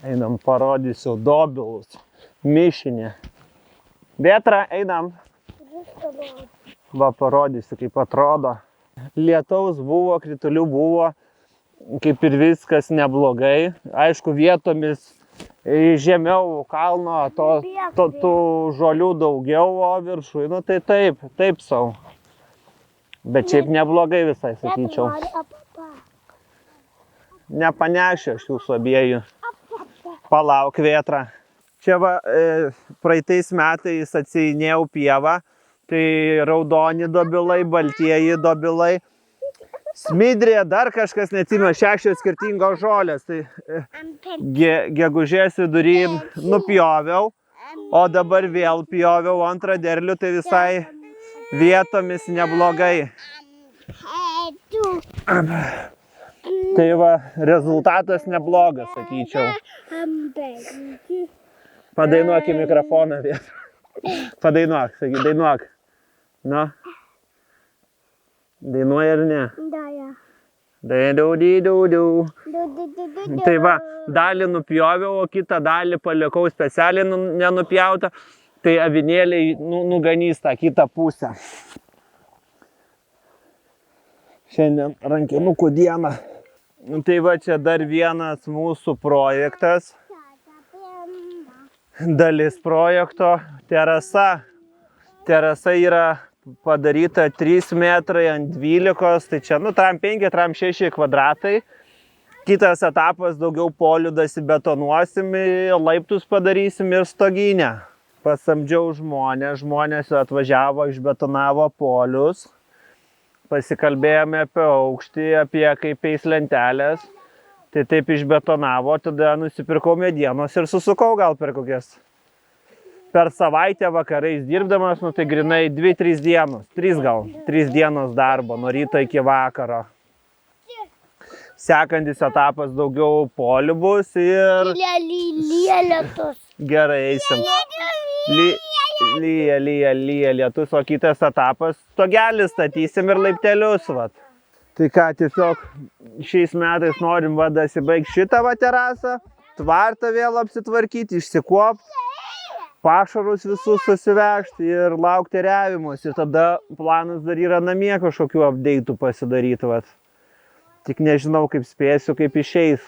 Einam, parodysiu dobilus, mišinį. Vėtra, einam. Va, parodysiu, kaip atrodo. Lietaus buvo, kritulių buvo, kaip ir viskas neblogai. Aišku, vietomis žemiau kalno, tų žolių daugiau, o viršui, nu tai taip sau. Bet šiaip neblogai visai, sakyčiau. Nepanešė aš jūsų abiejų. Palauk, Vėtra. Čia va, praeitais metais atsijinėjau pievą, tai raudoni dobilai, baltieji dobilai, smidrė, dar kažkas neatsimenu, 6 skirtingos žolės. Tai gegužės vidury nupjoviau, o dabar vėl pjoviau antrą derlių, tai visai vietomis neblogai. Tai va, rezultatas neblogas, sakyčiau. Padainuok į mikrofoną, Vėtra. Padainuok, sakyk, dainuok. Nu. Dainuoji ar ne? Daidu. Tai va, dalį nupjoviau, o kitą dalį palikau specialiai nenupjautą. Tai avinėliai nuganys tą kitą pusę. Šiandien rankinukų diena. Tai va, čia dar vienas mūsų projektas. Dalis projekto terasa. Terasa yra padaryta 3 metrai ant 12, tai čia, tram 5, tram 6 kvadratai. Kitas etapas daugiau polių dasibetonuosim, laiptus padarysim ir stoginę. Pasamdžiau žmonės atvažiavo, išbetonavo polius. Pasikalbėjome apie aukštį, apie kaip eis lentelės. Tai taip išbetonavo, tada nusipirkau medienos ir susukau gal per kokias. Per savaitę vakarais dirbdamas, tai grinai 2-3 dienos, 3 dienos darbo, nuo ryto iki vakaro. Sekantis etapas daugiau polių bus ir... Lietus. Gerai, eisim. Lyja lietus, o kitas etapas stogelį statysim ir laiptelius, vat. Tai ką, tiesiog šiais metais norim dasibaigti šitą terasą, tvartą vėl apsitvarkyti, išsikuopti, pašarus visus susivežti ir laukti riavimus. Ir tada planas dar yra namie kažkokių update'ų pasidaryti. Vat. Tik nežinau, kaip spėsiu, kaip išeis.